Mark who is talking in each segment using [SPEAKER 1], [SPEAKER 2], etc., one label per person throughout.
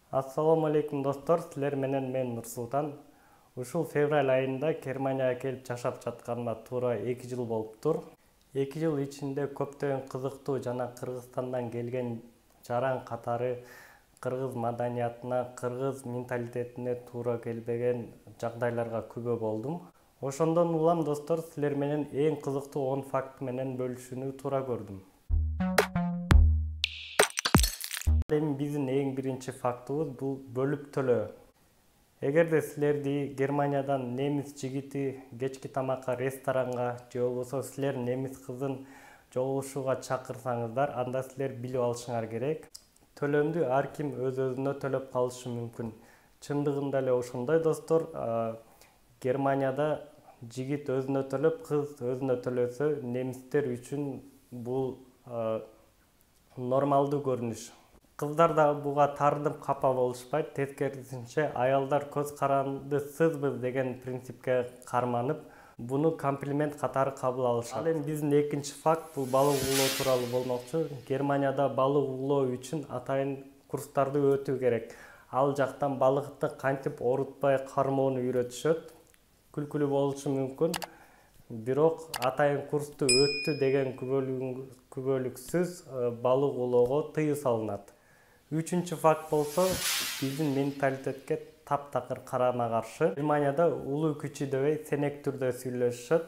[SPEAKER 1] Assalamu alaikum достор, силер менен мен Нурсултан. Ушул февраль айында Германияга келип жашап жатканыма туура 2 жыл болуптур. 2 жыл ичинде көптөгөн кызыктуу жана Кыргызстандан келген жаран катары кыргыз маданиятына, кыргыз менталитетине туура келбеген жагдайларга күбө болдум. Ошондон улам достор, силер менен эң кызыктуу 10 факт менен бөлүшүүнү туура көрдүм. Эми биздин эң биринчи фактыбыз бул бөлүп төлөө. Эгерде силерди Германиядан немис жигити кечки тамакка ресторанга же болбосо силер немис кызын жолугушууга чакырсаңыздар, анда силер билип алышыңар керек. Төлөмдү ар ким өз-өзүнө төлөп калышы мүмкүн. Чындыгында эле ошондой достор. Германияда жигит өзүнө төлөп, кыз өзүнө төлөсө, немистер үчүн бул нормалдуу көрүнүш. Кыздар да буга тартынып капа болушпайт, тескерисинче аялдар көз каранды сызбыз деген принципке карманып, буну комплимент катары кабыл алышат. Ал эми биздин экинчи факт бул балык улоо тууралуу болмокчу. Германияда балык улоо үчүн атайын курстарды өтүү керек. Ал жактан балыкты кантип орутпай кармоону үйрөтүшөт. Күлкүлүү болушу мүмкүн, бирок атайын курсту өттү деген күбөлүксүз балык улоого тыюу салынат. Үчүнчү факт болсо, биздин менталитетке таптакыр карама каршы. Германияда улуу кичүү дебей сенек түрдө сүйлөшүшөт.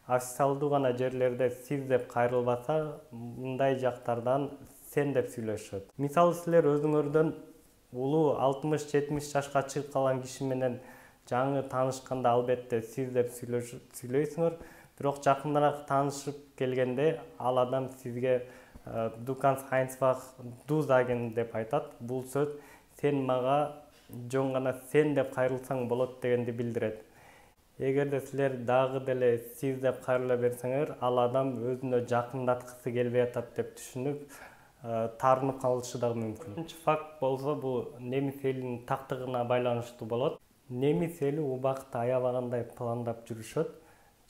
[SPEAKER 1] Официалдуу гана жерлерде сиз деп кайрылбаса, мындай жактардан сен деп сүйлөшөт. Мисалы силер өзүңөрдөн улуу 60-70 жашка чыгып калган киши менен жаңы таанышканда албетте сиз деп сүйлөйсүңөр, бирок жакыныраак таанышып келгенде ал адам сизге Du kannst einfach du sagen деп айтат. Бул сөз сен мага жөн гана сен деп кайрылсаң болот дегенди билдирет. Эгерде силер дагы деле сиз деп кайрыла берсеңер, ал адам өзүнө жакындаткысы келбей атат деп түшүнүп, таарынып калышы да мүмкүн. Үчүнчү факт болсо, бул немис элинин тактыгына байланыштуу болот. Немис эли убакытты аябагандай пландап жүрүшөт.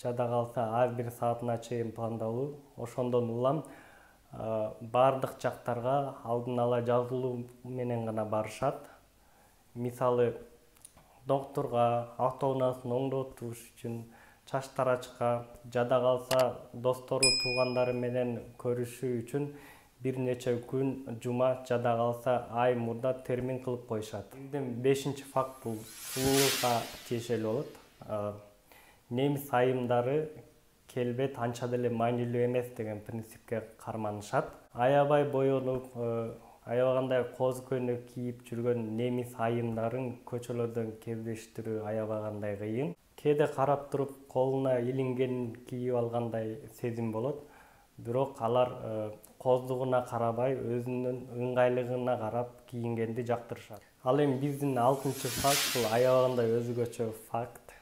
[SPEAKER 1] Жада калса ар бир саатына чейин пландалуу. Ошондон улам бардык жактарга алдын ала жазылуу менен гана барышат. Мисалы, доктурга, автоунаасын оңдотуш үчүн, чач тарачка, жада калса достору, туугандары менен көрүшүү үчүн бир нече күн, жума, жада калса ай мурда термин кылып коюшат. Бешинчи факт бул сулуулукка тиешелүү болот. Немис айымдары келбет анча деле маанилүү эмес деген принципке карманышат. Аябай боенуп, аябагандай коз көйнөк кийип жүргөн немис айымдарын көчөлөрдөн кездештирүү аябагандай кыйын. Кээде карап туруп колуна илингенин кийип алгандай сезим болот. Бирок алар коздугуна карабай, өзүнүн ыңгайлыгына карап кийингенди жактырышат. Ал эми биздин 6-чы факт бул аябагандай өзгөчө факт.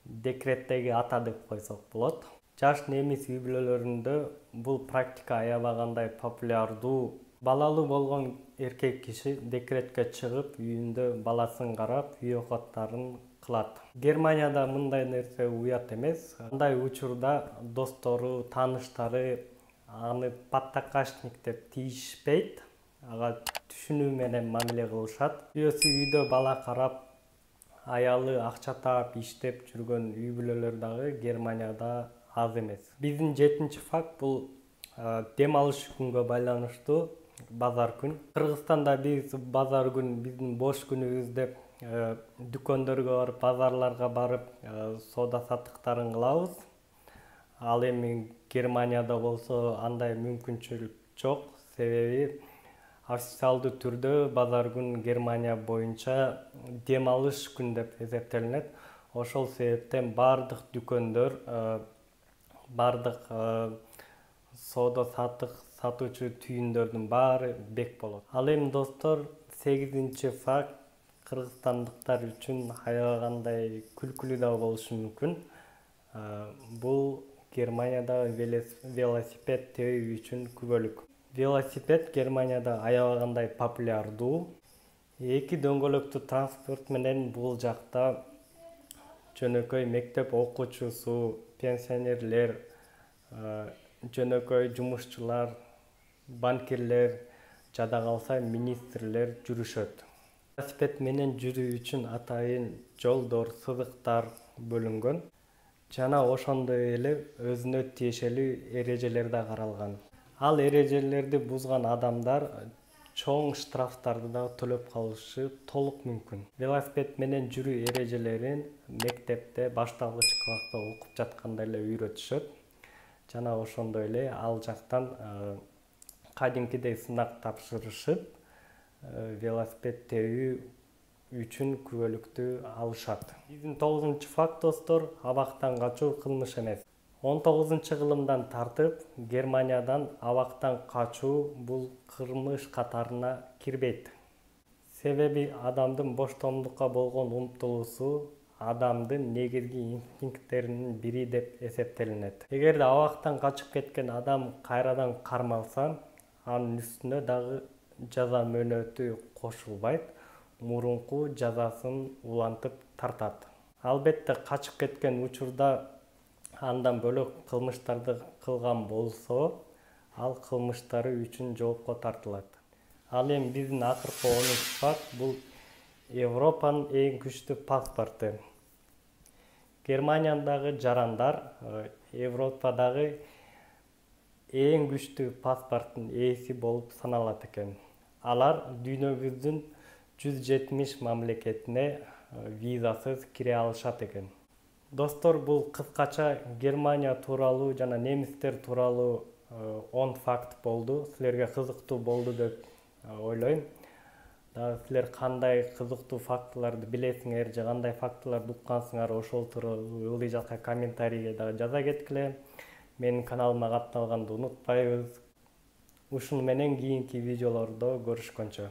[SPEAKER 1] Декреттеги ата деп койсок болот. Жаш немис үй бүлөлөрүндө бул практика аябагандай популярдуу. Балалуу болгон эркек киши декретке чыгып, үйүндө баласын карап, үй окоттарын кылат. Германияда мындай нерсе уят эмес. Андай учурда достору, тааныштары аны подтакашник деп тийишпейт. Ага түшүнүү менен мамиле кылышат. Күйөөсү үйдө бала карап, аялы акча таап иштеп жүргөн үй бүлөлөр дагы Германияда аз эмес. Биздин 7-чи факт бул дем алыш күнгө байланыштуу базар күн. Кыргызстанда биз базар күн биздин бош күнүбүз деп дүкөндөргө барып, базарларга барып, соода саттыктарын кылабыз. Ал эми Германияда болсо андай мүмкүнчүлүк жок, себеби официалдуу түрдө базар күн Германия боюнча дем алыш күн деп эсептелинет. Ошол себептен бардык дүкөндөр, бардык соода саттык сатуучу түйүндөрдүн баары бек болот. Ал эми достор, 8-чи факт кыргызстандыктар үчүн аябагандай күлкүлүү да болушу мүмкүн. Бул Германияда велосипед тебүү үчүн күбөлүк. Велосипед Германияда аябагандай популярдуу. Эки дөңгөлөктүү транспорт менен бул жакта жөнөкөй мектеп окуучусу, пенсионерлер, жөнөкөй жумушчулар, банкирлер жада калса министрлер жүрүшөт. Велосипед менен жүрүү үчүн атайын жолдор, сызыктар бөлүнгөн жана ошондой эле өзүнө тиешелүү эрежелер да каралган. Ал эрежелерди бузган адамдар чоң штрафтарды да төлөп калышы толук мүмкүн. Велосипед менен жүрүү эрежелерин мектепте башталгыч класста окуп жатканда эле үйрөтүшөт. Жана ошондой эле ал жактан кадимкидей сынак тапшырышып, велосипед тебүү үчүн күбөлүктү алышат. 9-факт достор, абактан качуу кылмыш эмес. 19-кылымдан тартып Германиядан абактан качуу бул кылмыш катарына кирбейт. Себеби адамдын боштомдукка болгон умтулуусу адамдын негизги инстинкттеринин бири деп эсептелинет. Эгерде абактан качып кеткен адам кайрадан кармалса, анын үстүнө дагы жаза мөөнөтү кошулбайт, мурунку жазасын улантып тартат. Албетте качып кеткен учурда андан бөлөк кылмыштарды кылган болсо, ал кылмыштары үчүн жоопко тартылат. Ал эми биздин акыркы 10-факт бул Европанын эң күчтүү паспорту. Германиядагы жарандар Европадагы эң күчтүү паспорттун ээси болуп саналат экен. Алар дүйнөбүздүн 170 мамлекетине визасыз кире алышат экен. Достор, бул кыскача Германия тууралуу жана немистер тууралуу 10 факт болду. Силерге кызыктуу болду деп ойлойм. Силер кандай кызыктуу фактыларды билесиңер же кандай фактыларды уккансыңар, ошол тууралуу ылдый жатка комментарийге дагы жаза кеткиле. Менин каналыма катталганды унутпайбыз. Ушуну менен кийинки видеолордо көрүшкөнчө.